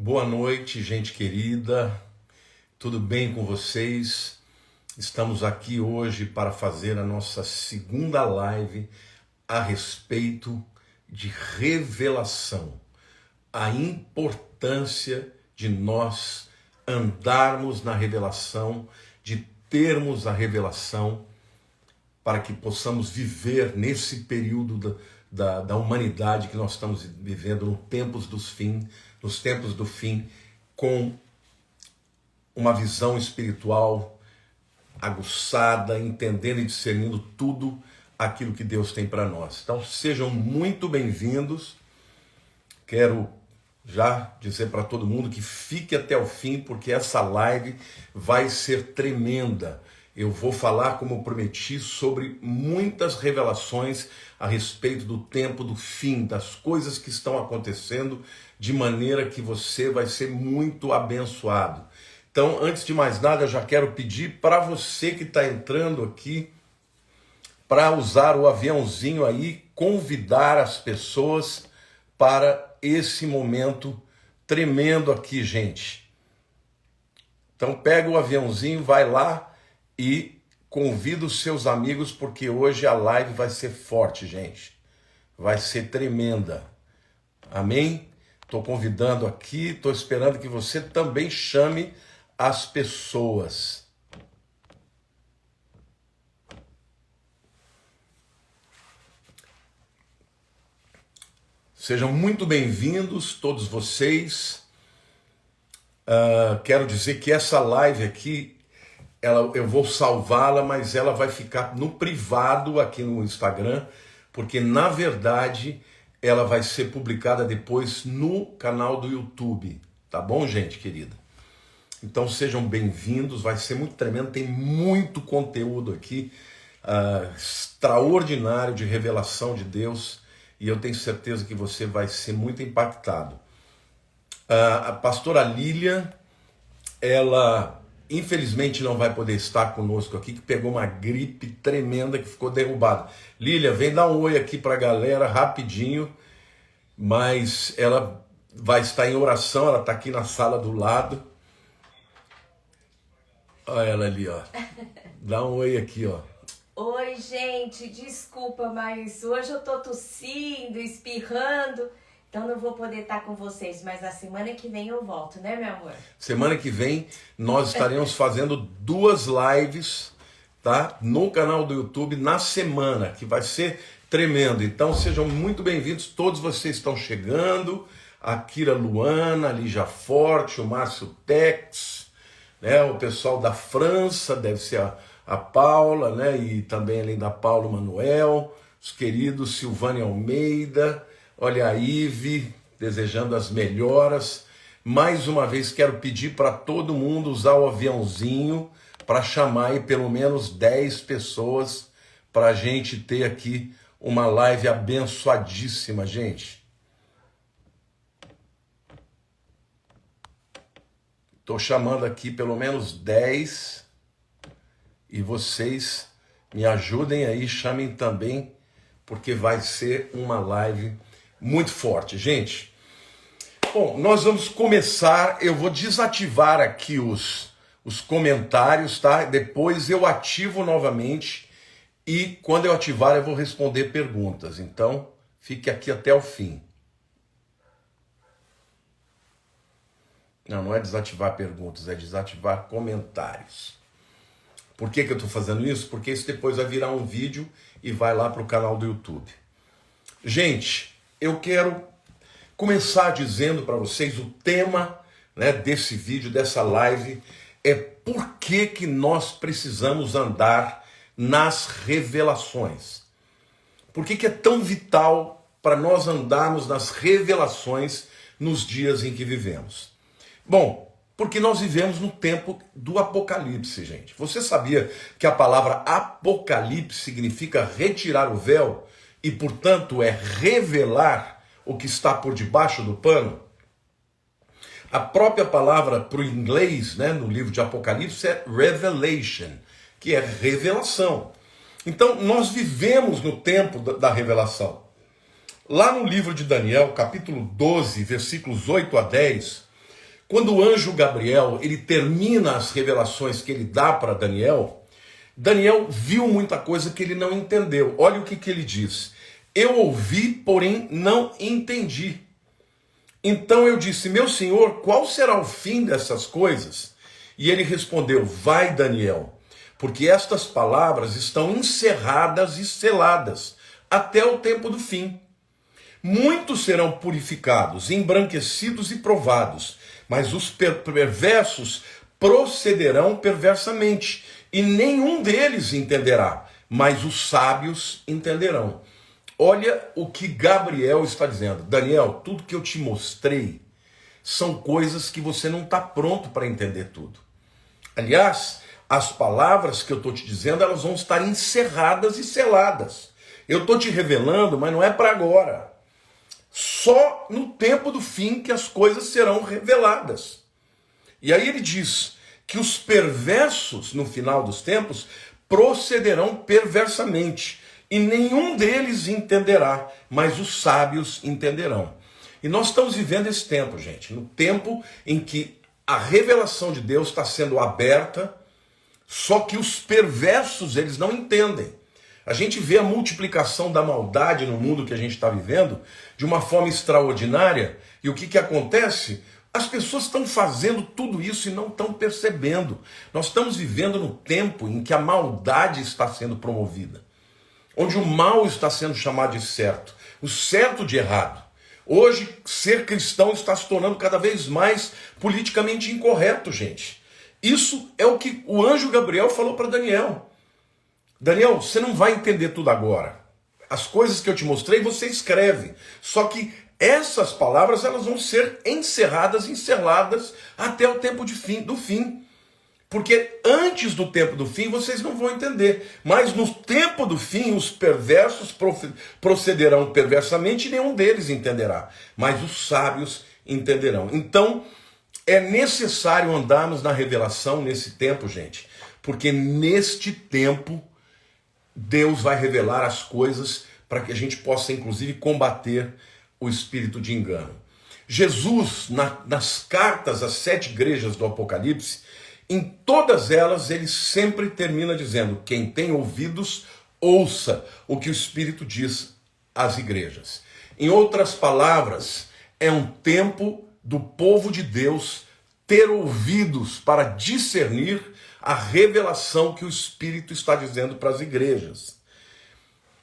Boa noite, gente querida. Tudo bem com vocês? Estamos aqui hoje para fazer a nossa segunda live a respeito de revelação. A importância de nós andarmos na revelação, de termos a revelação, para que possamos viver nesse período da humanidade que nós estamos vivendo nos tempos do fim, com uma visão espiritual aguçada, entendendo e discernindo tudo aquilo que Deus tem para nós. Então sejam muito bem-vindos. Quero já dizer para todo mundo que fique até o fim, porque essa live vai ser tremenda. Eu vou falar, como prometi, sobre muitas revelações a respeito do tempo do fim, das coisas que estão acontecendo, de maneira que você vai ser muito abençoado. Então, antes de mais nada, eu já quero pedir para você que está entrando aqui, para usar o aviãozinho aí, convidar as pessoas para esse momento tremendo aqui, gente. Então, pega o aviãozinho, vai lá e convida os seus amigos, porque hoje a live vai ser forte, gente. Vai ser tremenda. Amém? Estou convidando aqui, estou esperando que você também chame as pessoas. Sejam muito bem-vindos, todos vocês. Quero dizer que essa live aqui, eu vou salvá-la, mas ela vai ficar no privado aqui no Instagram, porque na verdade ela vai ser publicada depois no canal do YouTube, tá bom, gente querida? Então sejam bem-vindos, vai ser muito tremendo, tem muito conteúdo aqui, extraordinário de revelação de Deus, e eu tenho certeza que você vai ser muito impactado. A pastora Lília, ela infelizmente não vai poder estar conosco aqui, que pegou uma gripe tremenda, que ficou derrubada. Lília, vem dar um oi aqui para a galera rapidinho, mas ela vai estar em oração, ela está aqui na sala do lado. Olha ela ali, ó. Dá um oi aqui, ó. Oi, gente, desculpa, mas hoje eu tô tossindo, espirrando, então não vou poder estar com vocês, mas na semana que vem eu volto, né, meu amor? Semana que vem nós estaremos fazendo 2 lives, tá? No canal do YouTube na semana, que vai ser tremendo. Então sejam muito bem-vindos, todos vocês estão chegando. A Kira Luana, a Lígia Forte, o Márcio Tex, né? O pessoal da França, deve ser a Paula, né? E também além da Paula, o Manuel, os queridos Silvânia Almeida. Olha a Ive, desejando as melhoras. Mais uma vez quero pedir para todo mundo usar o aviãozinho para chamar aí pelo menos 10 pessoas para a gente ter aqui uma live abençoadíssima, gente. Estou chamando aqui pelo menos 10 e vocês me ajudem aí, chamem também, porque vai ser uma live muito forte, gente. Bom, nós vamos começar. Eu vou desativar aqui os comentários, tá? Depois eu ativo novamente e quando eu ativar eu vou responder perguntas. Então, fique aqui até o fim. Não é desativar perguntas, é desativar comentários. Por que eu estou fazendo isso? Porque isso depois vai virar um vídeo e vai lá para o canal do YouTube. Gente, eu quero começar dizendo para vocês o tema, né, desse vídeo, dessa live, é por que nós precisamos andar nas revelações. Por que é tão vital para nós andarmos nas revelações nos dias em que vivemos? Bom, porque nós vivemos no tempo do Apocalipse, gente. Você sabia que a palavra Apocalipse significa retirar o véu e, portanto, é revelar o que está por debaixo do pano? A própria palavra para o inglês, né, no livro de Apocalipse é revelation, que é revelação. Então, nós vivemos no tempo da revelação. Lá no livro de Daniel, capítulo 12, versículos 8 a 10, Quando o anjo Gabriel, ele termina as revelações que ele dá para Daniel, Daniel viu muita coisa que ele não entendeu. Olha o que ele diz. Eu ouvi, porém não entendi. Então eu disse, meu senhor, qual será o fim dessas coisas? E ele respondeu, vai Daniel, porque estas palavras estão encerradas e seladas até o tempo do fim. Muitos serão purificados, embranquecidos e provados, mas os perversos procederão perversamente, e nenhum deles entenderá, mas os sábios entenderão. Olha o que Gabriel está dizendo. Daniel, tudo que eu te mostrei são coisas que você não está pronto para entender tudo. Aliás, as palavras que eu estou te dizendo, elas vão estar encerradas e seladas. Eu estou te revelando, mas não é para agora. Só no tempo do fim que as coisas serão reveladas. E aí ele diz que os perversos, no final dos tempos, procederão perversamente, e nenhum deles entenderá, mas os sábios entenderão. E nós estamos vivendo esse tempo, gente, no tempo em que a revelação de Deus está sendo aberta, só que os perversos, eles não entendem. A gente vê a multiplicação da maldade no mundo que a gente está vivendo de uma forma extraordinária. E o que acontece? As pessoas estão fazendo tudo isso e não estão percebendo. Nós estamos vivendo no tempo em que a maldade está sendo promovida, onde o mal está sendo chamado de certo, o certo de errado. Hoje, ser cristão está se tornando cada vez mais politicamente incorreto, gente. Isso é o que o anjo Gabriel falou para Daniel. Daniel, você não vai entender tudo agora. As coisas que eu te mostrei, você escreve. Só que essas palavras, elas vão ser encerradas, seladas até o tempo do fim. Porque antes do tempo do fim, vocês não vão entender. Mas no tempo do fim, os perversos procederão perversamente e nenhum deles entenderá. Mas os sábios entenderão. Então, é necessário andarmos na revelação nesse tempo, gente. Porque neste tempo, Deus vai revelar as coisas para que a gente possa, inclusive, combater o espírito de engano. Jesus, nas cartas às 7 igrejas do Apocalipse, em todas elas, ele sempre termina dizendo, quem tem ouvidos, ouça o que o Espírito diz às igrejas. Em outras palavras, é um tempo do povo de Deus ter ouvidos para discernir a revelação que o Espírito está dizendo para as igrejas.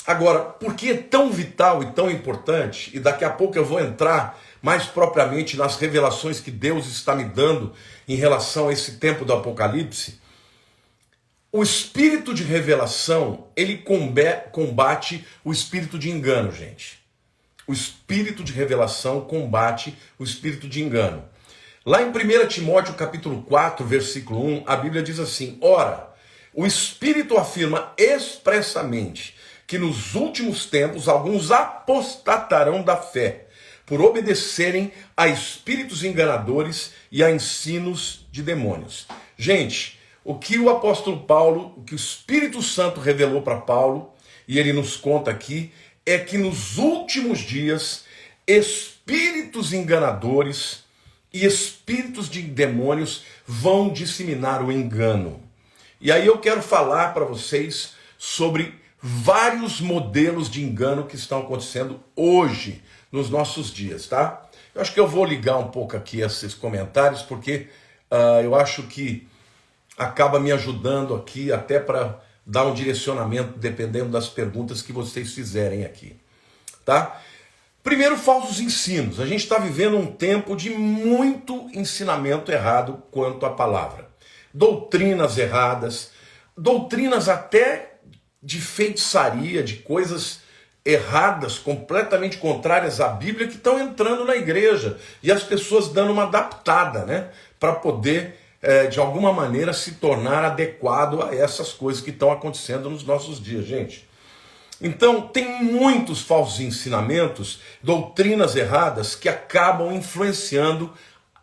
Agora, por que é tão vital e tão importante, e daqui a pouco eu vou entrar mais propriamente nas revelações que Deus está me dando em relação a esse tempo do Apocalipse, o espírito de revelação, ele combate o espírito de engano, gente. O espírito de revelação combate o espírito de engano. Lá em 1 Timóteo capítulo 4, versículo 1, a Bíblia diz assim, ora, o Espírito afirma expressamente que nos últimos tempos alguns apostatarão da fé, por obedecerem a espíritos enganadores e a ensinos de demônios. Gente, o que o apóstolo Paulo, o que o Espírito Santo revelou para Paulo, e ele nos conta aqui, é que nos últimos dias, espíritos enganadores e espíritos de demônios vão disseminar o engano. E aí eu quero falar para vocês sobre vários modelos de engano que estão acontecendo hoje, nos nossos dias, tá? Eu acho que eu vou ligar um pouco aqui esses comentários, porque eu acho que acaba me ajudando aqui até para dar um direcionamento, dependendo das perguntas que vocês fizerem aqui, tá? Primeiro, falsos ensinos. A gente está vivendo um tempo de muito ensinamento errado quanto à palavra. Doutrinas erradas, doutrinas até de feitiçaria, de coisas erradas, completamente contrárias à Bíblia, que estão entrando na igreja. E as pessoas dando uma adaptada, né? Para poder, de alguma maneira, se tornar adequado a essas coisas que estão acontecendo nos nossos dias, gente. Então, tem muitos falsos ensinamentos, doutrinas erradas que acabam influenciando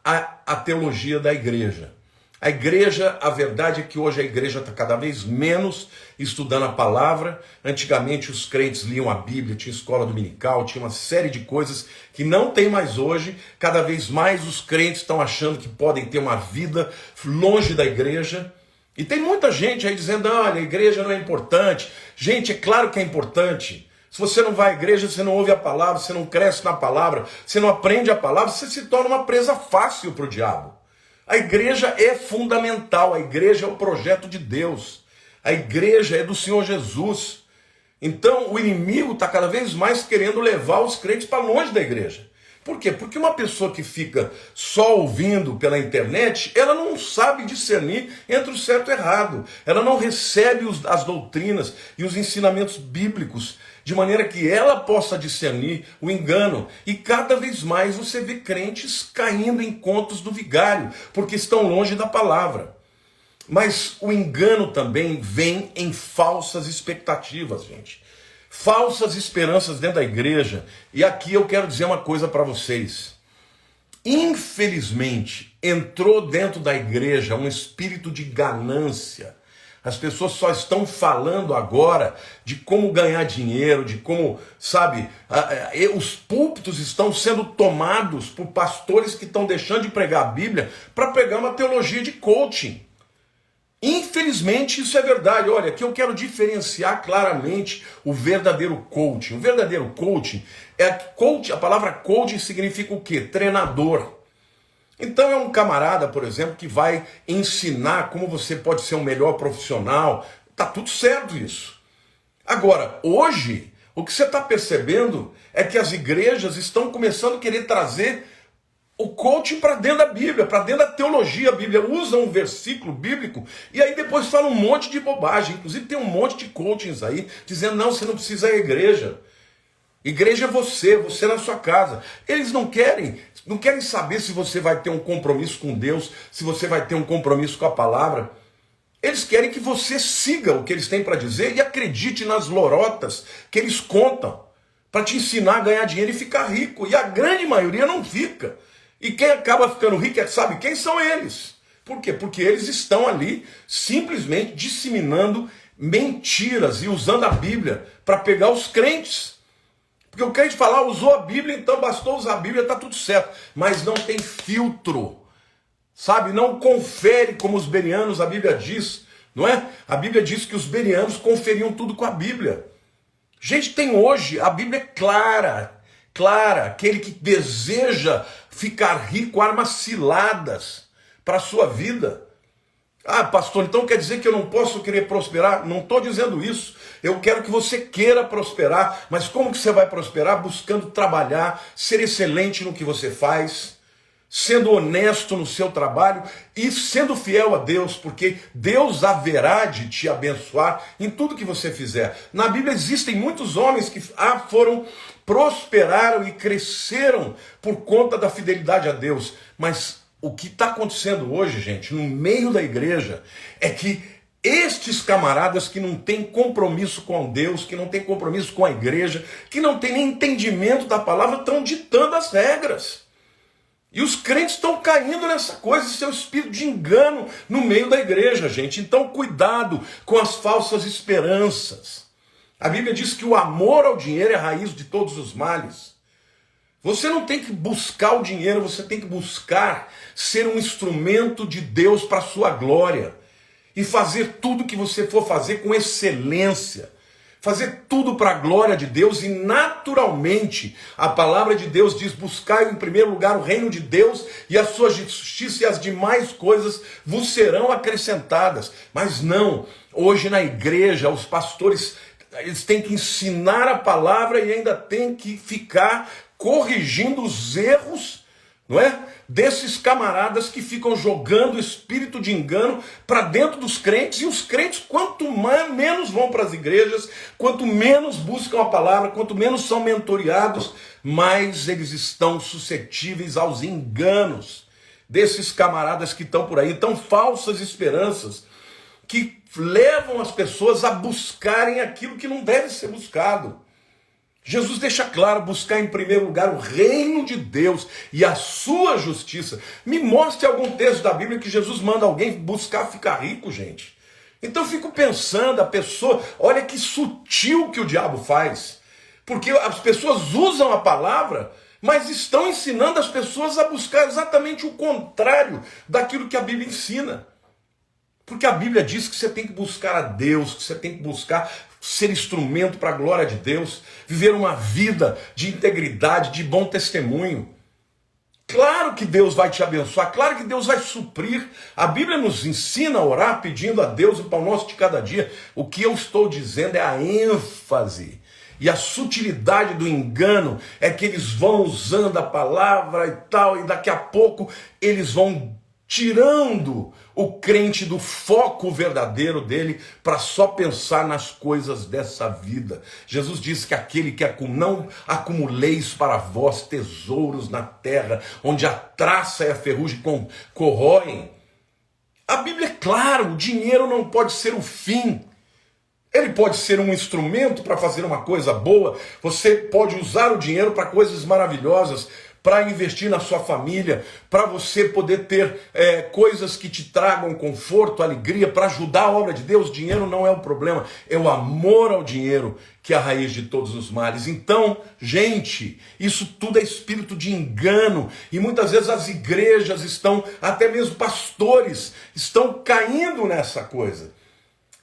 a teologia da igreja. A igreja, a verdade é que hoje a igreja está cada vez menos estudando a palavra. Antigamente os crentes liam a Bíblia, tinha escola dominical, tinha uma série de coisas que não tem mais hoje. Cada vez mais os crentes estão achando que podem ter uma vida longe da igreja. E tem muita gente aí dizendo, olha, a igreja não é importante. Gente, é claro que é importante. Se você não vai à igreja, você não ouve a palavra, você não cresce na palavra, você não aprende a palavra, você se torna uma presa fácil para o diabo. A igreja é fundamental, a igreja é o projeto de Deus, a igreja é do Senhor Jesus. Então o inimigo está cada vez mais querendo levar os crentes para longe da igreja. Por quê? Porque uma pessoa que fica só ouvindo pela internet, ela não sabe discernir entre o certo e o errado. Ela não recebe as doutrinas e os ensinamentos bíblicos, de maneira que ela possa discernir o engano. E cada vez mais você vê crentes caindo em contos do vigário, porque estão longe da palavra. Mas o engano também vem em falsas expectativas, gente. Falsas esperanças dentro da igreja. E aqui eu quero dizer uma coisa para vocês. Infelizmente, entrou dentro da igreja um espírito de ganância. As pessoas só estão falando agora de como ganhar dinheiro, de como, sabe, os púlpitos estão sendo tomados por pastores que estão deixando de pregar a Bíblia para pregar uma teologia de coaching. Infelizmente isso é verdade. Olha, aqui eu quero diferenciar claramente o verdadeiro coaching. O verdadeiro coaching a palavra coaching significa o quê? Treinador. Então é um camarada, por exemplo, que vai ensinar como você pode ser um melhor profissional. Tá tudo certo isso. Agora, hoje, o que você está percebendo é que as igrejas estão começando a querer trazer o coaching para dentro da Bíblia, para dentro da teologia. A Bíblia usa um versículo bíblico e aí depois fala um monte de bobagem. Inclusive tem um monte de coachings aí dizendo, não, você não precisa ir à igreja. Igreja é você na sua casa. Eles não querem saber se você vai ter um compromisso com Deus, se você vai ter um compromisso com a palavra. Eles querem que você siga o que eles têm para dizer e acredite nas lorotas que eles contam para te ensinar a ganhar dinheiro e ficar rico. E a grande maioria não fica. E quem acaba ficando rico, sabe quem são eles? Por quê? Porque eles estão ali simplesmente disseminando mentiras e usando a Bíblia para pegar os crentes. Porque o crente fala, usou a Bíblia, então bastou usar a Bíblia, está tudo certo. Mas não tem filtro, sabe? Não confere como os bereanos, a Bíblia diz, não é? A Bíblia diz que os bereanos conferiam tudo com a Bíblia. Gente, tem hoje, a Bíblia é clara, aquele que deseja ficar rico, arma ciladas para a sua vida. Ah, pastor, então quer dizer que eu não posso querer prosperar? Não estou dizendo isso. Eu quero que você queira prosperar, mas como que você vai prosperar? Buscando trabalhar, ser excelente no que você faz, sendo honesto no seu trabalho e sendo fiel a Deus, porque Deus haverá de te abençoar em tudo que você fizer. Na Bíblia existem muitos homens que prosperaram e cresceram por conta da fidelidade a Deus, mas o que está acontecendo hoje, gente, no meio da igreja, é que estes camaradas que não têm compromisso com Deus, que não têm compromisso com a igreja, que não têm nem entendimento da palavra, estão ditando as regras. E os crentes estão caindo nessa coisa, esse é o espírito de engano no meio da igreja, gente. Então cuidado com as falsas esperanças. A Bíblia diz que o amor ao dinheiro é a raiz de todos os males. Você não tem que buscar o dinheiro, você tem que buscar ser um instrumento de Deus para a sua glória. E fazer tudo que você for fazer com excelência. Fazer tudo para a glória de Deus e naturalmente a palavra de Deus diz, buscai em primeiro lugar o reino de Deus e a sua justiça e as demais coisas vos serão acrescentadas. Mas não, hoje na igreja os pastores eles têm que ensinar a palavra e ainda têm que ficar corrigindo os erros, não é? Desses camaradas que ficam jogando o espírito de engano para dentro dos crentes, e os crentes, quanto menos vão para as igrejas, quanto menos buscam a palavra, quanto menos são mentoreados, mais eles estão suscetíveis aos enganos desses camaradas que estão por aí. Então, falsas esperanças que levam as pessoas a buscarem aquilo que não deve ser buscado. Jesus deixa claro, buscar em primeiro lugar o reino de Deus e a sua justiça. Me mostre algum texto da Bíblia que Jesus manda alguém buscar ficar rico, gente. Então eu fico pensando, a pessoa, olha que sutil que o diabo faz. Porque as pessoas usam a palavra, mas estão ensinando as pessoas a buscar exatamente o contrário daquilo que a Bíblia ensina. Porque a Bíblia diz que você tem que buscar a Deus, que você tem que buscar ser instrumento para a glória de Deus, viver uma vida de integridade, de bom testemunho. Claro que Deus vai te abençoar, claro que Deus vai suprir. A Bíblia nos ensina a orar pedindo a Deus o pão nosso de cada dia. O que eu estou dizendo é a ênfase e a sutilidade do engano é que eles vão usando a palavra e tal, e daqui a pouco eles vão tirando o crente do foco verdadeiro dele para só pensar nas coisas dessa vida. Jesus disse que aquele que não acumuleis para vós tesouros na terra, onde a traça e a ferrugem corroem. A Bíblia é clara, o dinheiro não pode ser o fim. Ele pode ser um instrumento para fazer uma coisa boa. Você pode usar o dinheiro para coisas maravilhosas, para investir na sua família, para você poder ter coisas que te tragam conforto, alegria, para ajudar a obra de Deus. Dinheiro não é o problema, é o amor ao dinheiro que é a raiz de todos os males. Então, gente, isso tudo é espírito de engano, e muitas vezes as igrejas estão, até mesmo pastores, estão caindo nessa coisa.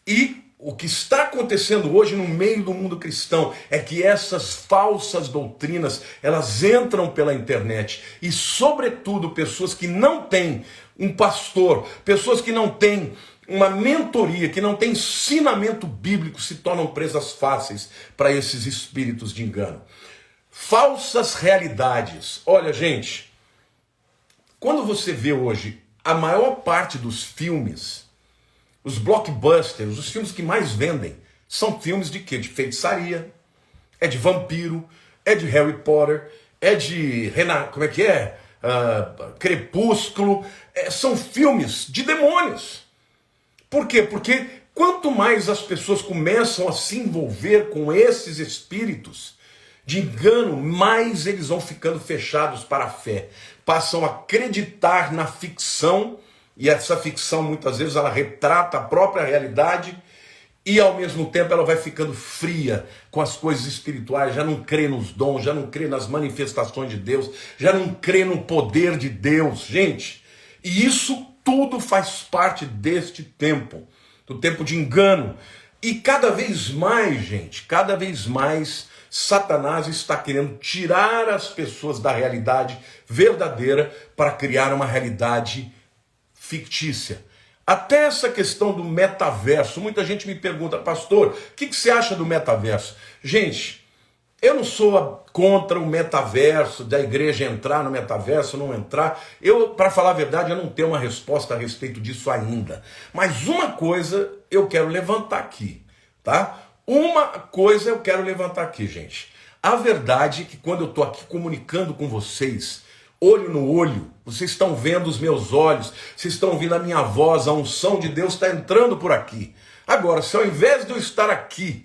E o que está acontecendo hoje no meio do mundo cristão é que essas falsas doutrinas, elas entram pela internet e, sobretudo, pessoas que não têm um pastor, pessoas que não têm uma mentoria, que não têm ensinamento bíblico, se tornam presas fáceis para esses espíritos de engano. Falsas realidades. Olha, gente, quando você vê hoje a maior parte dos filmes, os blockbusters, os filmes que mais vendem, são filmes de quê? De feitiçaria, é de vampiro, é de Harry Potter, é de Crepúsculo, são filmes de demônios. Por quê? Porque quanto mais as pessoas começam a se envolver com esses espíritos de engano, mais eles vão ficando fechados para a fé, passam a acreditar na ficção. E essa ficção, muitas vezes, ela retrata a própria realidade e, ao mesmo tempo, ela vai ficando fria com as coisas espirituais, já não crê nos dons, já não crê nas manifestações de Deus, já não crê no poder de Deus, gente. E isso tudo faz parte deste tempo, do tempo de engano. E cada vez mais, gente, cada vez mais, Satanás está querendo tirar as pessoas da realidade verdadeira para criar uma realidade fictícia. Até essa questão do metaverso, muita gente me pergunta, pastor, o que você acha do metaverso? Gente, eu não sou contra o metaverso, da igreja entrar no metaverso, não entrar. Para falar a verdade, eu não tenho uma resposta a respeito disso ainda. Mas uma coisa eu quero levantar aqui, tá? Uma coisa eu quero levantar aqui, gente. A verdade é que quando eu estou aqui comunicando com vocês, olho no olho, vocês estão vendo os meus olhos, vocês estão ouvindo a minha voz, a unção de Deus está entrando por aqui. Agora, se ao invés de eu estar aqui,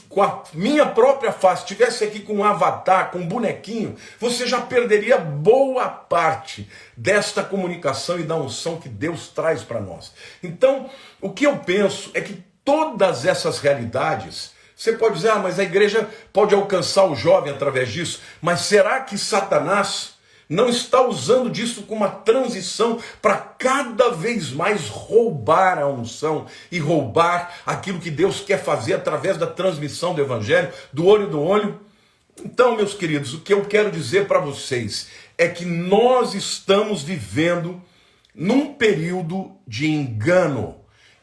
com a minha própria face, estivesse aqui com um avatar, com um bonequinho, você já perderia boa parte desta comunicação e da unção que Deus traz para nós. Então, o que eu penso é que todas essas realidades, você pode dizer, mas a igreja pode alcançar o jovem através disso. Mas será que Satanás não está usando disso como uma transição para cada vez mais roubar a unção e roubar aquilo que Deus quer fazer através da transmissão do evangelho, do olho no olho? Então, meus queridos, o que eu quero dizer para vocês é que nós estamos vivendo num período de engano.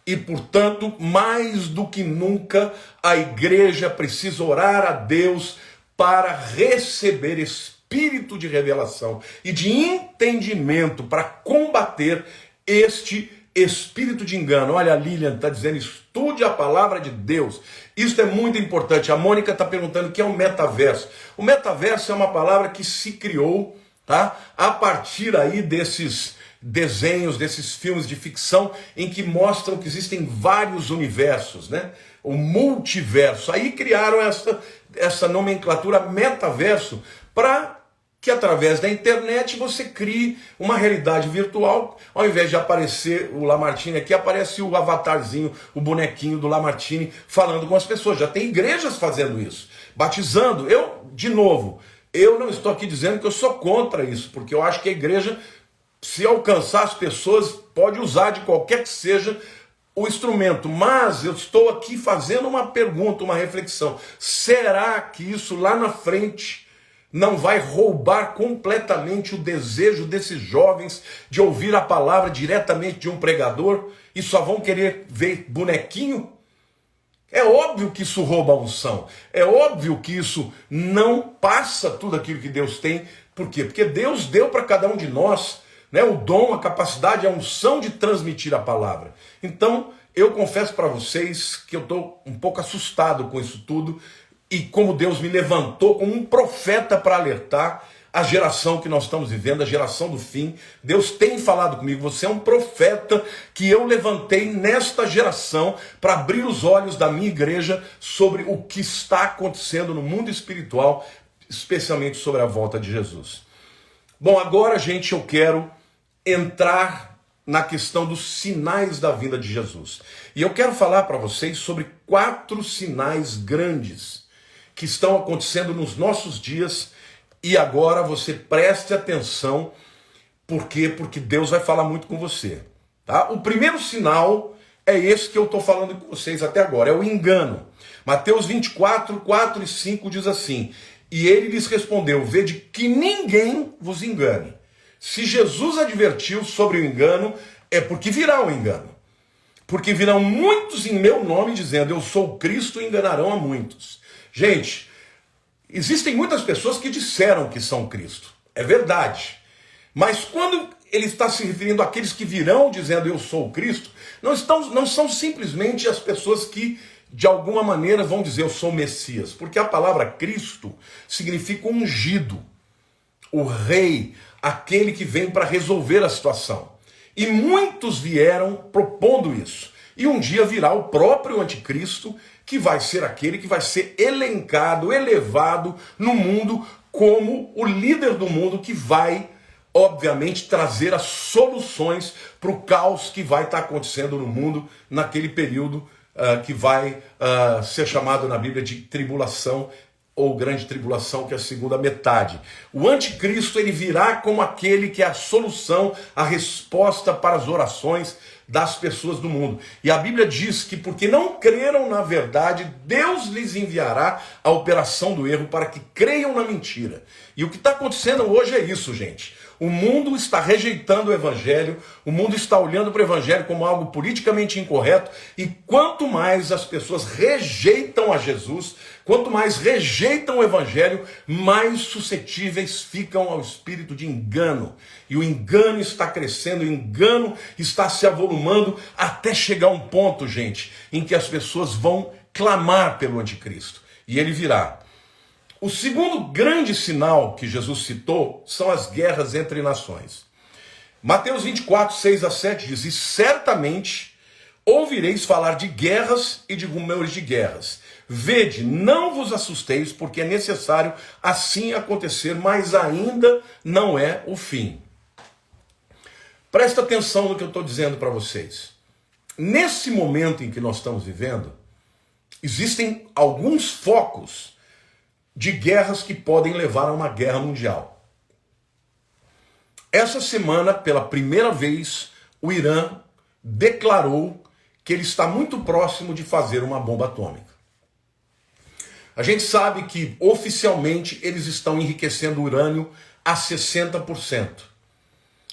E, portanto, mais do que nunca, a igreja precisa orar a Deus para receber espírito de revelação e de entendimento para combater este espírito de engano. Olha, a Lilian está dizendo, estude a palavra de Deus. Isso é muito importante. A Mônica está perguntando o que é o metaverso. O metaverso é uma palavra que se criou, tá? A partir aí desses desenhos, desses filmes de ficção em que mostram que existem vários universos, né? O multiverso. Aí criaram essa nomenclatura metaverso para que através da internet você crie uma realidade virtual. Ao invés de aparecer o Lamartine aqui, aparece o avatarzinho, o bonequinho do Lamartine falando com as pessoas. Já tem igrejas fazendo isso, batizando. De novo, eu não estou aqui dizendo que eu sou contra isso, porque eu acho que a igreja, se alcançar as pessoas, pode usar de qualquer que seja o instrumento. Mas eu estou aqui fazendo uma pergunta, uma reflexão. Será que isso lá na frente não vai roubar completamente o desejo desses jovens de ouvir a palavra diretamente de um pregador e só vão querer ver bonequinho? É óbvio que isso rouba a unção. É óbvio que isso não passa tudo aquilo que Deus tem. Por quê? Porque Deus deu para cada um de nós, né, o dom, a capacidade, a unção de transmitir a palavra. Então, eu confesso para vocês que eu estou um pouco assustado com isso tudo. E como Deus me levantou como um profeta para alertar a geração que nós estamos vivendo, a geração do fim. Deus tem falado comigo, você é um profeta que eu levantei nesta geração para abrir os olhos da minha igreja sobre o que está acontecendo no mundo espiritual, especialmente sobre a volta de Jesus. Bom, agora, gente, eu quero entrar na questão dos sinais da vinda de Jesus. E eu quero falar para vocês sobre 4 sinais grandes que estão acontecendo nos nossos dias, e agora você preste atenção, por quê? Porque Deus vai falar muito com você. Tá? O primeiro sinal é esse que eu estou falando com vocês até agora, é o engano. Mateus 24, 4 e 5 diz assim: e ele lhes respondeu, vede que ninguém vos engane. Se Jesus advertiu sobre o engano, é porque virá o engano. Porque virão muitos em meu nome dizendo, eu sou Cristo, e enganarão a muitos. Gente, existem muitas pessoas que disseram que são Cristo. É verdade. Mas quando ele está se referindo àqueles que virão dizendo eu sou Cristo, não são simplesmente as pessoas que de alguma maneira vão dizer eu sou Messias. Porque a palavra Cristo significa ungido, o rei, aquele que vem para resolver a situação. E muitos vieram propondo isso. E um dia virá o próprio anticristo, que vai ser aquele que vai ser elencado, elevado no mundo como o líder do mundo, que vai, obviamente, trazer as soluções para o caos que vai estar acontecendo no mundo naquele período que vai ser chamado na Bíblia de tribulação ou grande tribulação, que é a segunda metade. O anticristo, ele virá como aquele que é a solução, a resposta para as orações das pessoas do mundo. E a Bíblia diz que porque não creram na verdade, Deus lhes enviará a operação do erro para que creiam na mentira. E o que está acontecendo hoje é isso, gente. O mundo está rejeitando o evangelho, o mundo está olhando para o evangelho como algo politicamente incorreto, e quanto mais as pessoas rejeitam a Jesus, quanto mais rejeitam o evangelho, mais suscetíveis ficam ao espírito de engano. E o engano está crescendo, o engano está se avolumando até chegar a um ponto, gente, em que as pessoas vão clamar pelo anticristo. E ele virá. O segundo grande sinal que Jesus citou são as guerras entre nações. Mateus 24, 6 a 7 diz, e certamente ouvireis falar de guerras e de rumores de guerras. Vede, não vos assusteis, porque é necessário assim acontecer, mas ainda não é o fim. Presta atenção no que eu estou dizendo para vocês. Nesse momento em que nós estamos vivendo, existem alguns focos de guerras que podem levar a uma guerra mundial. Essa semana, pela primeira vez, o Irã declarou que ele está muito próximo de fazer uma bomba atômica. A gente sabe que, oficialmente, eles estão enriquecendo urânio a 60%.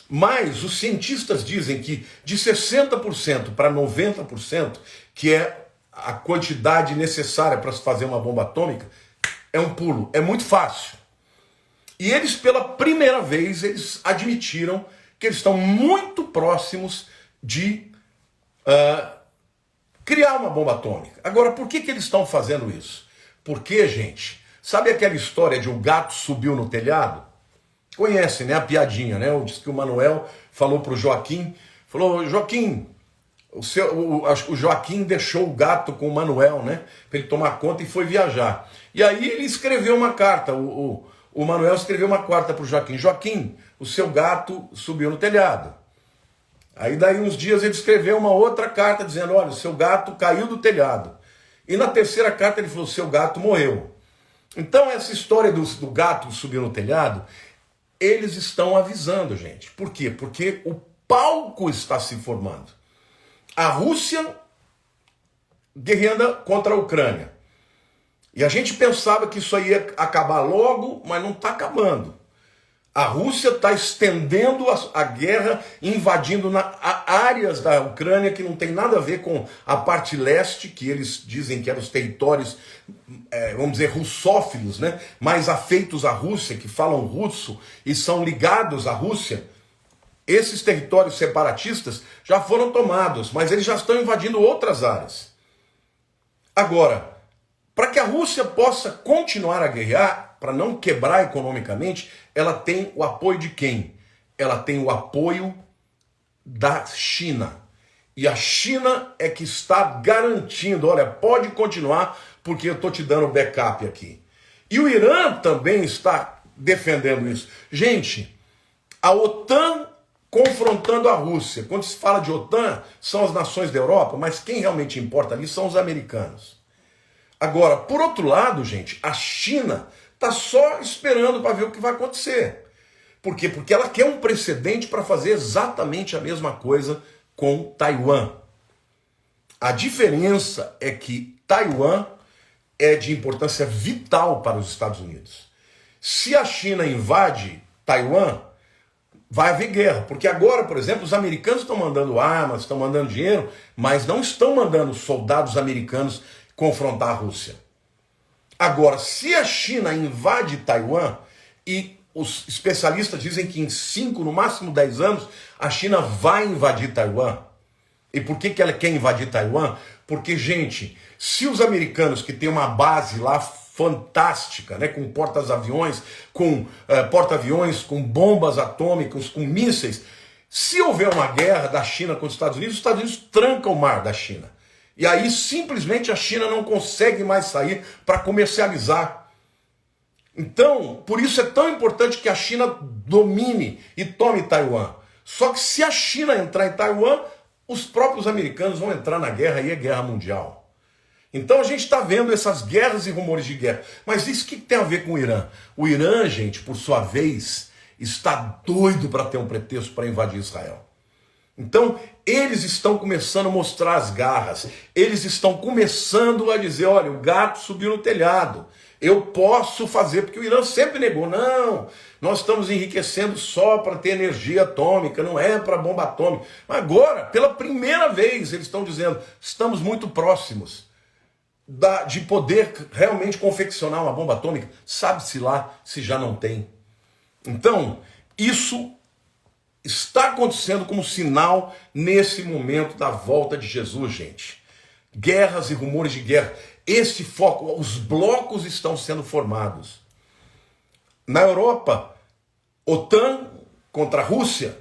Mas os cientistas dizem que de 60% para 90%, que é a quantidade necessária para se fazer uma bomba atômica, é um pulo, é muito fácil. E eles, pela primeira vez, eles admitiram que eles estão muito próximos de criar uma bomba atômica. Agora, por que eles estão fazendo isso? Porque, gente, sabe aquela história de um gato subiu no telhado? Conhecem, né, a piadinha, né? Diz que o Manuel falou para o Joaquim, falou, Joaquim, o Joaquim deixou o gato com o Manuel, né? Para ele tomar conta e foi viajar. E aí ele escreveu uma carta, o Manuel escreveu uma carta para o Joaquim. Joaquim, o seu gato subiu no telhado. Aí daí uns dias ele escreveu uma outra carta dizendo, olha, o seu gato caiu do telhado. E na terceira carta ele falou, o seu gato morreu. Então essa história do gato subir no telhado, eles estão avisando, gente. Por quê? Porque o palco está se formando. A Rússia guerreando contra a Ucrânia. E a gente pensava que isso aí ia acabar logo, mas não está acabando. A Rússia está estendendo a guerra, invadindo áreas da Ucrânia que não tem nada a ver com a parte leste, que eles dizem que eram os territórios, vamos dizer, russófilos, né? Mais afeitos à Rússia, que falam russo e são ligados à Rússia. Esses territórios separatistas já foram tomados, mas eles já estão invadindo outras áreas. Agora, para que a Rússia possa continuar a guerrear, para não quebrar economicamente, ela tem o apoio de quem? Ela tem o apoio da China. E a China é que está garantindo, olha, pode continuar, porque eu estou te dando backup aqui. E o Irã também está defendendo isso. Gente, a OTAN confrontando a Rússia. Quando se fala de OTAN, são as nações da Europa, mas quem realmente importa ali são os americanos. Agora, por outro lado, gente, a China está só esperando para ver o que vai acontecer. Por quê? Porque ela quer um precedente para fazer exatamente a mesma coisa com Taiwan. A diferença é que Taiwan é de importância vital para os Estados Unidos. Se a China invade Taiwan, vai haver guerra. Porque agora, por exemplo, os americanos estão mandando armas, estão mandando dinheiro, mas não estão mandando soldados americanos confrontar a Rússia. Agora, se a China invade Taiwan, e os especialistas dizem que em 5, no máximo 10 anos, a China vai invadir Taiwan. E por que ela quer invadir Taiwan? Porque, gente, se os americanos que têm uma base lá fantástica, né, com porta-aviões, com bombas atômicas, com mísseis, se houver uma guerra da China contra os Estados Unidos trancam o mar da China. E aí simplesmente a China não consegue mais sair para comercializar. Então, por isso é tão importante que a China domine e tome Taiwan. Só que se a China entrar em Taiwan, os próprios americanos vão entrar na guerra e é guerra mundial. Então a gente está vendo essas guerras e rumores de guerra. Mas isso que tem a ver com o Irã? O Irã, gente, por sua vez, está doido para ter um pretexto para invadir Israel. Então, eles estão começando a mostrar as garras. Eles estão começando a dizer, olha, o gato subiu no telhado. Eu posso fazer, porque o Irã sempre negou. Não, nós estamos enriquecendo só para ter energia atômica, não é para bomba atômica. Mas agora, pela primeira vez, eles estão dizendo, estamos muito próximos de poder realmente confeccionar uma bomba atômica. Sabe-se lá se já não tem. Então, isso está acontecendo como sinal nesse momento da volta de Jesus, gente. Guerras e rumores de guerra. Esse foco, os blocos estão sendo formados. Na Europa, OTAN contra a Rússia,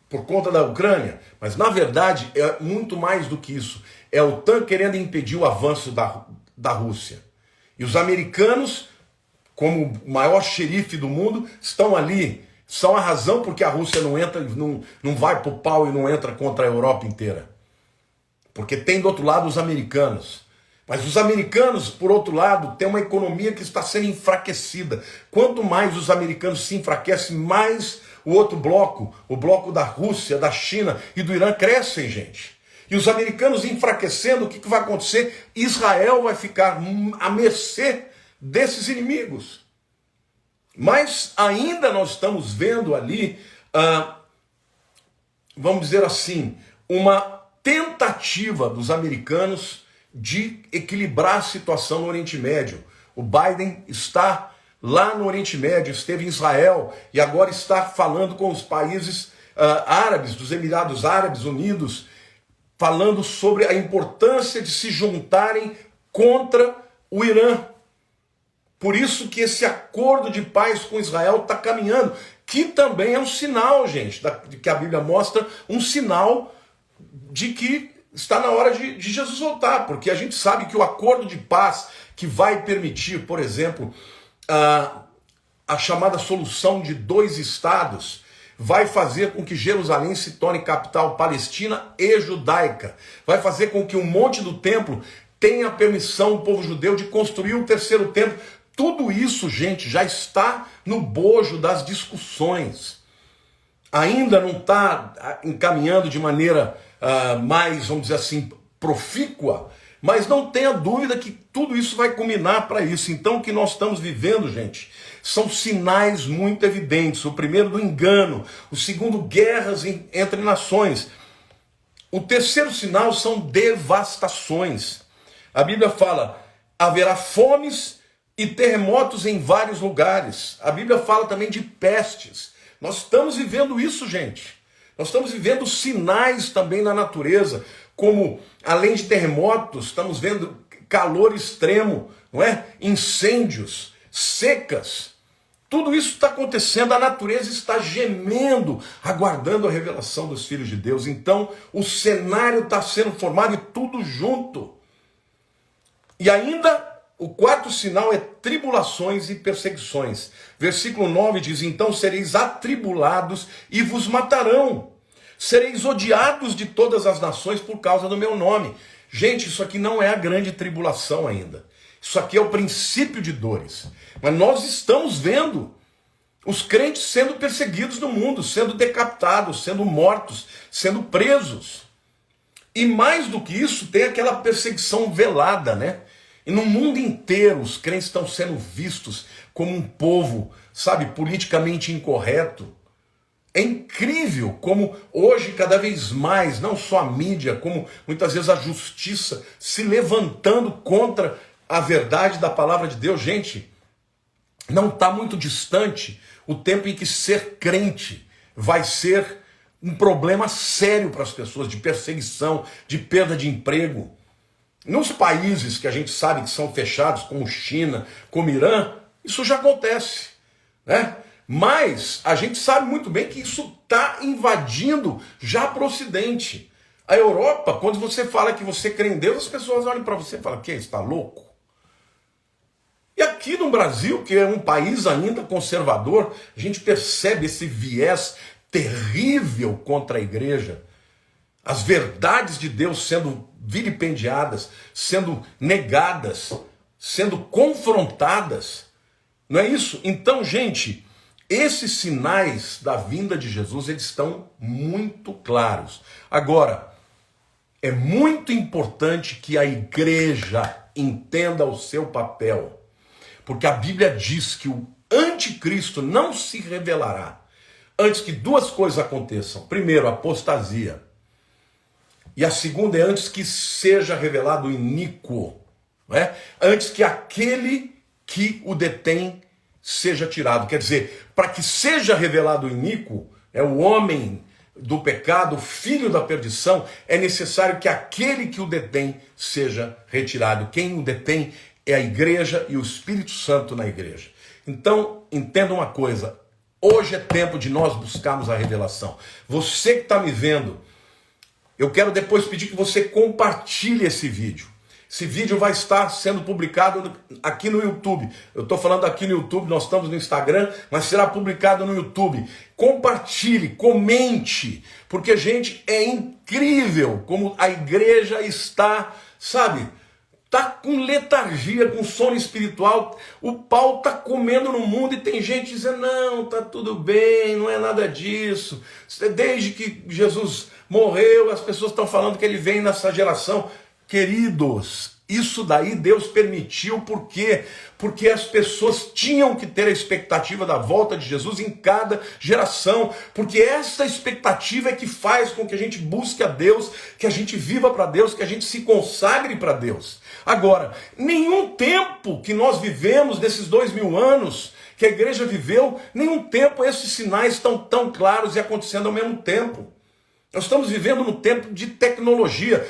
por conta da Ucrânia. Mas, na verdade, é muito mais do que isso. É a OTAN querendo impedir o avanço da Rússia. E os americanos, como o maior xerife do mundo, estão ali. São a razão porque a Rússia não entra, não vai pro pau e não entra contra a Europa inteira. Porque tem do outro lado os americanos. Mas os americanos, por outro lado, têm uma economia que está sendo enfraquecida. Quanto mais os americanos se enfraquecem, mais o outro bloco, o bloco da Rússia, da China e do Irã crescem, gente. E os americanos enfraquecendo, o que vai acontecer? Israel vai ficar à mercê desses inimigos. Mas ainda nós estamos vendo ali, vamos dizer assim, uma tentativa dos americanos de equilibrar a situação no Oriente Médio. O Biden está lá no Oriente Médio, esteve em Israel e agora está falando com os países árabes, dos Emirados Árabes Unidos, falando sobre a importância de se juntarem contra o Irã. Por isso que esse acordo de paz com Israel está caminhando, que também é um sinal, gente, que a Bíblia mostra, um sinal de que está na hora de Jesus voltar, porque a gente sabe que o acordo de paz que vai permitir, por exemplo, a chamada solução de 2 estados, vai fazer com que Jerusalém se torne capital palestina e judaica, vai fazer com que o monte do templo tenha permissão, o povo judeu, de construir o 3º templo. Tudo isso, gente, já está no bojo das discussões. Ainda não está encaminhando de maneira mais, vamos dizer assim, profícua, mas não tenha dúvida que tudo isso vai culminar para isso. Então o que nós estamos vivendo, gente, são sinais muito evidentes. O primeiro, do engano. O segundo, guerras entre nações. O terceiro sinal são devastações. A Bíblia fala, haverá fomes e terremotos em vários lugares. A Bíblia fala também de pestes. Nós estamos vivendo isso, gente. Nós estamos vivendo sinais também na natureza, como, além de terremotos, estamos vendo calor extremo, não é? Incêndios, secas. Tudo isso está acontecendo, a natureza está gemendo, aguardando a revelação dos filhos de Deus. Então, o cenário está sendo formado e tudo junto. E ainda, o 4º sinal é tribulações e perseguições. Versículo 9 diz, então sereis atribulados e vos matarão. Sereis odiados de todas as nações por causa do meu nome. Gente, isso aqui não é a grande tribulação ainda. Isso aqui é o princípio de dores. Mas nós estamos vendo os crentes sendo perseguidos no mundo, sendo decapitados, sendo mortos, sendo presos. E mais do que isso, tem aquela perseguição velada, né? E no mundo inteiro os crentes estão sendo vistos como um povo, sabe, politicamente incorreto. É incrível como hoje, cada vez mais, não só a mídia, como muitas vezes a justiça se levantando contra a verdade da palavra de Deus. Gente, não está muito distante o tempo em que ser crente vai ser um problema sério para as pessoas, de perseguição, de perda de emprego. Nos países que a gente sabe que são fechados, como China, como Irã, isso já acontece, né? Mas a gente sabe muito bem que isso está invadindo já para o Ocidente. A Europa, quando você fala que você crê em Deus, as pessoas olham para você e falam, que está louco? E aqui no Brasil, que é um país ainda conservador, a gente percebe esse viés terrível contra a igreja. As verdades de Deus sendo vilipendiadas, sendo negadas, sendo confrontadas. Não é isso? Então, gente, esses sinais da vinda de Jesus, eles estão muito claros. Agora, é muito importante que a igreja entenda o seu papel, porque a Bíblia diz que o anticristo não se revelará antes que 2 coisas aconteçam. Primeiro, apostasia. E a segunda é antes que seja revelado o iníquo, não é? Antes que aquele que o detém seja tirado. Quer dizer, para que seja revelado o iníquo, o homem do pecado, o filho da perdição, é necessário que aquele que o detém seja retirado. Quem o detém é a igreja e o Espírito Santo na igreja. Então, entenda uma coisa, hoje é tempo de nós buscarmos a revelação. Você que está me vendo, eu quero depois pedir que você compartilhe esse vídeo. Esse vídeo vai estar sendo publicado aqui no YouTube. Eu estou falando aqui no YouTube, nós estamos no Instagram, mas será publicado no YouTube. Compartilhe, comente, porque, gente, é incrível como a igreja está, sabe, está com letargia, com sono espiritual. O pau está comendo no mundo e tem gente dizendo, não, está tudo bem, não é nada disso. Desde que Jesus morreu, as pessoas estão falando que ele vem nessa geração. Queridos, isso daí Deus permitiu, por quê? Porque as pessoas tinham que ter a expectativa da volta de Jesus em cada geração, porque essa expectativa é que faz com que a gente busque a Deus, que a gente viva para Deus, que a gente se consagre para Deus. Agora, nenhum tempo que nós vivemos desses 2000 anos que a igreja viveu, nenhum tempo esses sinais estão tão claros e acontecendo ao mesmo tempo. Nós estamos vivendo num tempo de tecnologia.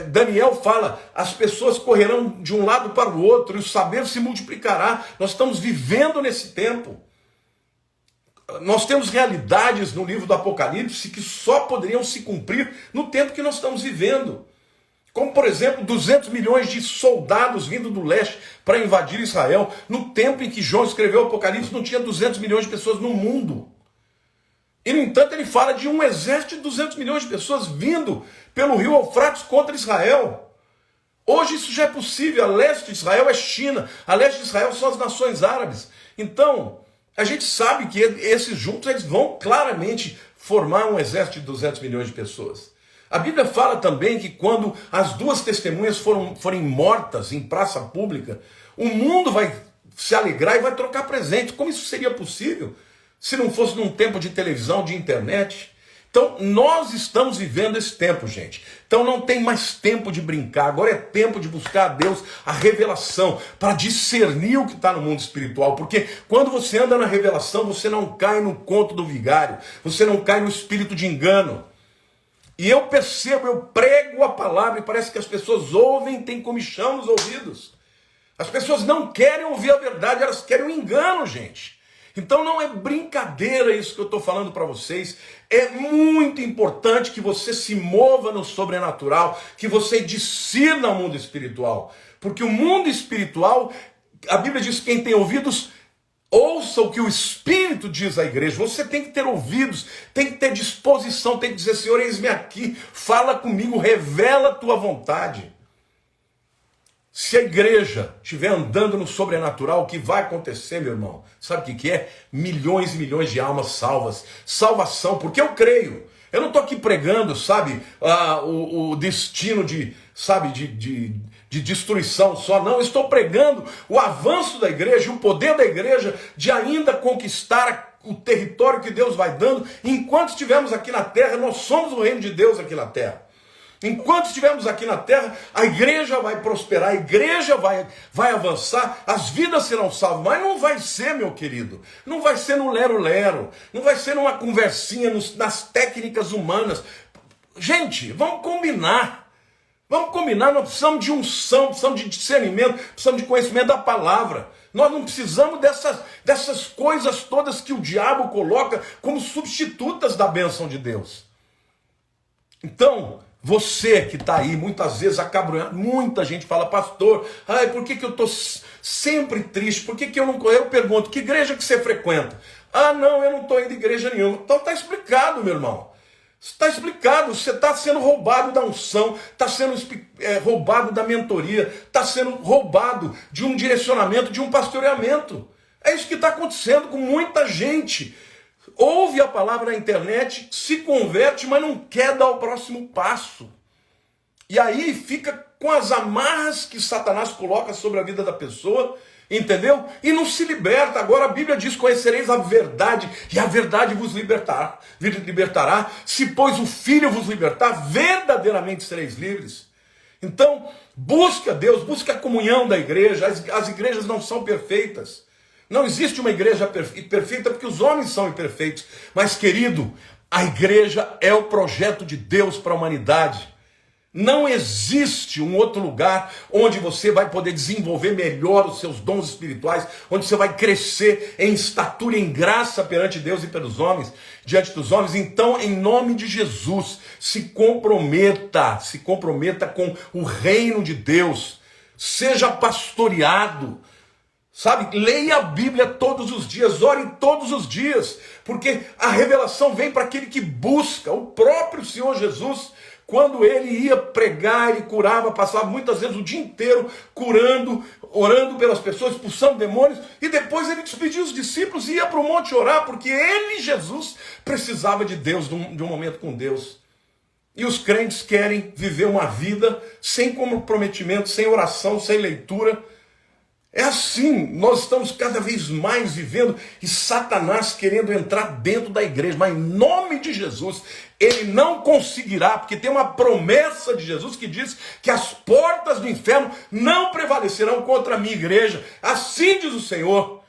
Daniel fala, as pessoas correrão de um lado para o outro e o saber se multiplicará. Nós estamos vivendo nesse tempo. Nós temos realidades no livro do Apocalipse que só poderiam se cumprir no tempo que nós estamos vivendo. Como, por exemplo, 200 milhões de soldados vindo do leste para invadir Israel. No tempo em que João escreveu o Apocalipse, não tinha 200 milhões de pessoas no mundo. E, no entanto, ele fala de um exército de 200 milhões de pessoas vindo pelo rio Eufrates contra Israel. Hoje isso já é possível. A leste de Israel é China. A leste de Israel são as nações árabes. Então, a gente sabe que esses juntos eles vão claramente formar um exército de 200 milhões de pessoas. A Bíblia fala também que quando as duas testemunhas forem mortas em praça pública, o mundo vai se alegrar e vai trocar presentes. Como isso seria possível se não fosse num tempo de televisão, de internet? Então, nós estamos vivendo esse tempo, gente. Então, não tem mais tempo de brincar. Agora é tempo de buscar a Deus, a revelação, para discernir o que está no mundo espiritual. Porque quando você anda na revelação, você não cai no conto do vigário. Você não cai no espírito de engano. E eu percebo, eu prego a palavra e parece que as pessoas ouvem, tem comichão nos ouvidos. As pessoas não querem ouvir a verdade, elas querem o engano, gente. Então não é brincadeira isso que eu estou falando para vocês. É muito importante que você se mova no sobrenatural, que você discirna o mundo espiritual. Porque o mundo espiritual, a Bíblia diz que quem tem ouvidos, ouça o que o Espírito diz à igreja. Você tem que ter ouvidos, tem que ter disposição, tem que dizer, Senhor, eis-me aqui, fala comigo, revela a tua vontade. Se a igreja estiver andando no sobrenatural, o que vai acontecer, meu irmão? Sabe o que é? Milhões e milhões de almas salvas. Salvação, porque eu creio. Eu não estou aqui pregando, sabe, o destino de destruição só. Não, eu estou pregando o avanço da igreja, o poder da igreja de ainda conquistar o território que Deus vai dando. Enquanto estivermos aqui na terra, nós somos o reino de Deus aqui na terra. Enquanto estivermos aqui na terra, a igreja vai prosperar, a igreja vai avançar, as vidas serão salvas. Mas não vai ser, meu querido, não vai ser no lero-lero, não vai ser numa conversinha nas técnicas humanas. Gente, vamos combinar, nós precisamos de unção, precisamos de discernimento, precisamos de conhecimento da palavra. Nós não precisamos dessas coisas todas que o diabo coloca como substitutas da bênção de Deus. Então, você que está aí, muitas vezes acabrunhado, muita gente fala, pastor, por que eu estou sempre triste? Por que eu não... Eu pergunto, que igreja que você frequenta? Não, eu não estou indo em igreja nenhuma. Então está explicado, meu irmão. Está explicado, você está sendo roubado da unção, está sendo roubado da mentoria, está sendo roubado de um direcionamento, de um pastoreamento. É isso que está acontecendo com muita gente. Ouve a palavra na internet, se converte, mas não quer dar o próximo passo. E aí fica com as amarras que Satanás coloca sobre a vida da pessoa, entendeu? E não se liberta. Agora a Bíblia diz, conhecereis a verdade, e a verdade vos libertará. Se, pois, o Filho vos libertar, verdadeiramente sereis livres. Então, busque a Deus, busque a comunhão da igreja. As igrejas não são perfeitas. Não existe uma igreja perfeita porque os homens são imperfeitos. Mas, querido, a igreja é o projeto de Deus para a humanidade. Não existe um outro lugar onde você vai poder desenvolver melhor os seus dons espirituais, onde você vai crescer em estatura e em graça perante Deus e pelos homens, diante dos homens. Então, em nome de Jesus, se comprometa com o reino de Deus. Seja pastoreado. Sabe, leia a Bíblia todos os dias, ore todos os dias, porque a revelação vem para aquele que busca. O próprio Senhor Jesus, quando ele ia pregar, ele curava, passava muitas vezes o dia inteiro curando, orando pelas pessoas, expulsando demônios, e depois ele despedia os discípulos e ia para o monte orar, porque ele, Jesus, precisava de Deus, de um momento com Deus. E os crentes querem viver uma vida sem comprometimento, sem oração, sem leitura. É assim, nós estamos cada vez mais vivendo e Satanás querendo entrar dentro da igreja, mas em nome de Jesus, ele não conseguirá, porque tem uma promessa de Jesus que diz que as portas do inferno não prevalecerão contra a minha igreja. Assim diz o Senhor.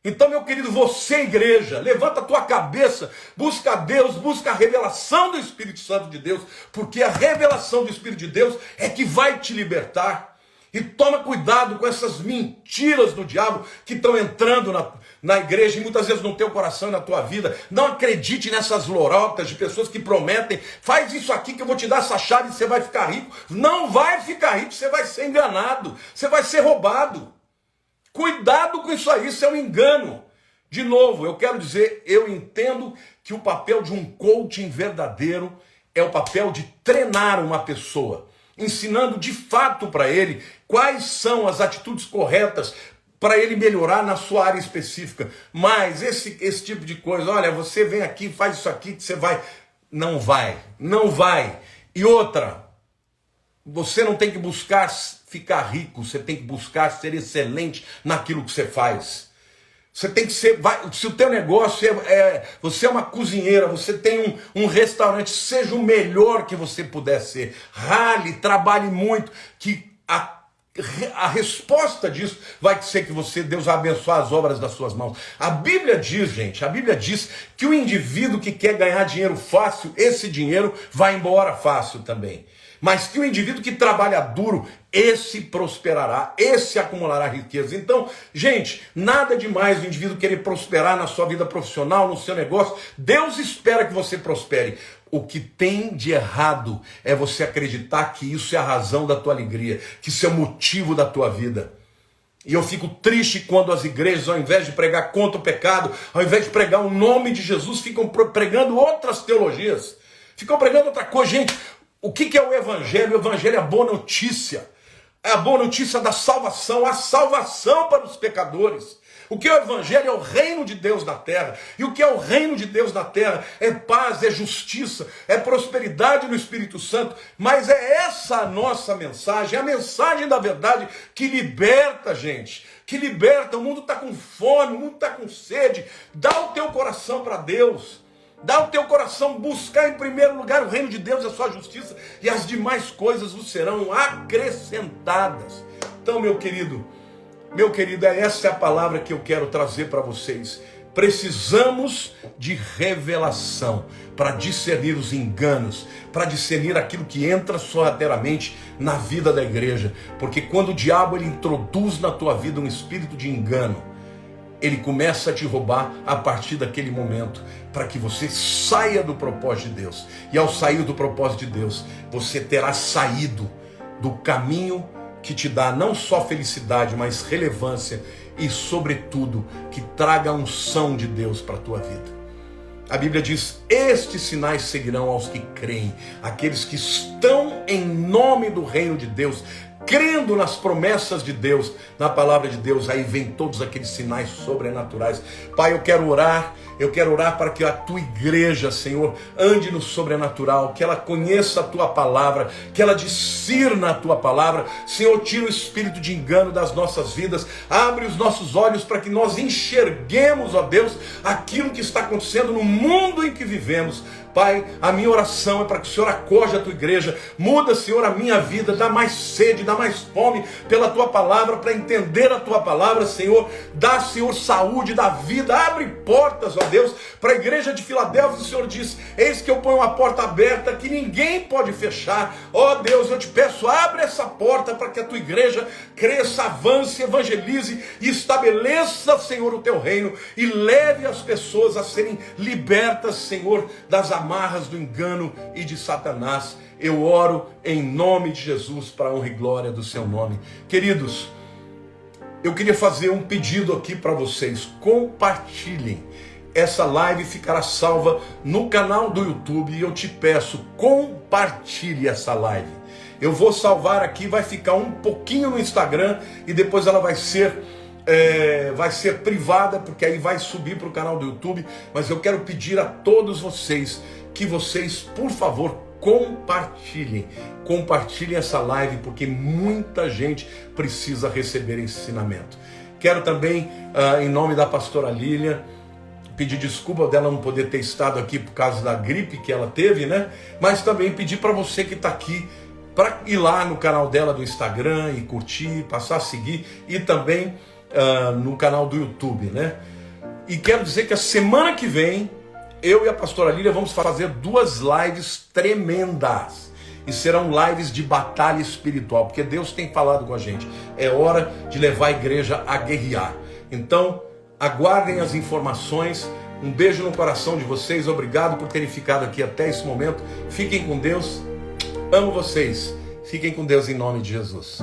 Então, meu querido, você, igreja, levanta a tua cabeça, busca a Deus, busca a revelação do Espírito Santo de Deus, porque a revelação do Espírito de Deus é que vai te libertar. E toma cuidado com essas mentiras do diabo que estão entrando na igreja e muitas vezes no teu coração e na tua vida. Não acredite nessas lorotas de pessoas que prometem, faz isso aqui que eu vou te dar essa chave e você vai ficar rico. Não vai ficar rico, você vai ser enganado, você vai ser roubado. Cuidado com isso aí, isso é um engano. De novo, eu quero dizer, eu entendo que o papel de um coaching verdadeiro é o papel de treinar uma pessoa, ensinando de fato para ele quais são as atitudes corretas para ele melhorar na sua área específica. Mas esse tipo de coisa, olha, você vem aqui, faz isso aqui que você vai... Não vai. E outra, você não tem que buscar ficar rico, você tem que buscar ser excelente naquilo que você faz. Você tem que ser, se o teu negócio você é uma cozinheira, você tem um restaurante, seja o melhor que você puder ser. Rale, trabalhe muito, que a resposta disso vai ser que Deus vai abençoar as obras das suas mãos. A Bíblia diz, gente, que o indivíduo que quer ganhar dinheiro fácil, esse dinheiro vai embora fácil também. Mas que o indivíduo que trabalha duro, esse prosperará, esse acumulará riqueza. Então, gente, nada demais o indivíduo querer prosperar na sua vida profissional, no seu negócio. Deus espera que você prospere. O que tem de errado é você acreditar que isso é a razão da tua alegria, que isso é o motivo da tua vida. E eu fico triste quando as igrejas, ao invés de pregar contra o pecado, ao invés de pregar o nome de Jesus, ficam pregando outras teologias. Ficam pregando outra coisa, gente. O que é o Evangelho? O Evangelho é a boa notícia. É a boa notícia da salvação, a salvação para os pecadores. O que é o Evangelho? É o reino de Deus na terra. E o que é o reino de Deus na terra? É paz, é justiça, é prosperidade no Espírito Santo. Mas é essa a nossa mensagem, a mensagem da verdade que liberta, gente. Que liberta. O mundo está com fome, o mundo está com sede. Dá o teu coração para Deus. Dá o teu coração, buscar em primeiro lugar o reino de Deus e a sua justiça, e as demais coisas vos serão acrescentadas. Então, meu querido, essa é a palavra que eu quero trazer para vocês. Precisamos de revelação para discernir os enganos, para discernir aquilo que entra sorrateiramente na vida da igreja. Porque quando o diabo ele introduz na tua vida um espírito de engano, ele começa a te roubar a partir daquele momento, para que você saia do propósito de Deus. E ao sair do propósito de Deus, você terá saído do caminho que te dá não só felicidade, mas relevância e, sobretudo, que traga a unção de Deus para a tua vida. A Bíblia diz, estes sinais seguirão aos que creem, aqueles que estão em nome do reino de Deus, crendo nas promessas de Deus, na palavra de Deus. Aí vem todos aqueles sinais sobrenaturais. Pai, eu quero orar para que a tua igreja, Senhor, ande no sobrenatural, que ela conheça a tua palavra, que ela discirna a tua palavra. Senhor, tira o espírito de engano das nossas vidas, abre os nossos olhos para que nós enxerguemos, ó Deus, aquilo que está acontecendo no mundo em que vivemos. Pai, a minha oração é para que o Senhor acorde a tua igreja, muda, Senhor, a minha vida, dá mais sede, dá mais fome pela tua palavra, para entender a tua palavra, Senhor, dá, Senhor, saúde, dá vida, abre portas, ó Deus, para a igreja de Filadélfia. O Senhor diz, eis que eu ponho uma porta aberta que ninguém pode fechar. Ó Deus, eu te peço, abre essa porta para que a tua igreja cresça, avance, evangelize e estabeleça, Senhor, o teu reino e leve as pessoas a serem libertas, Senhor, das amarras do engano e de Satanás. Eu oro em nome de Jesus, para a honra e glória do seu nome. Queridos, eu queria fazer um pedido aqui para vocês. Compartilhem. Essa live ficará salva no canal do YouTube e eu te peço, compartilhe essa live. Eu vou salvar aqui, vai ficar um pouquinho no Instagram e depois ela vai ser privada, porque aí vai subir para o canal do YouTube. Mas eu quero pedir a todos vocês que vocês, por favor, compartilhem essa live, porque muita gente precisa receber esse ensinamento. Quero também, em nome da pastora Lília, pedir desculpa dela não poder ter estado aqui por causa da gripe que ela teve, né? Mas também pedir para você que está aqui, para ir lá no canal dela do Instagram e curtir, passar a seguir, e também no canal do YouTube, né? E quero dizer que a semana que vem, eu e a pastora Lília vamos fazer 2 lives tremendas. E serão lives de batalha espiritual, porque Deus tem falado com a gente. É hora de levar a igreja a guerrear. Então, aguardem as informações. Um beijo no coração de vocês. Obrigado por terem ficado aqui até esse momento. Fiquem com Deus. Amo vocês. Fiquem com Deus em nome de Jesus.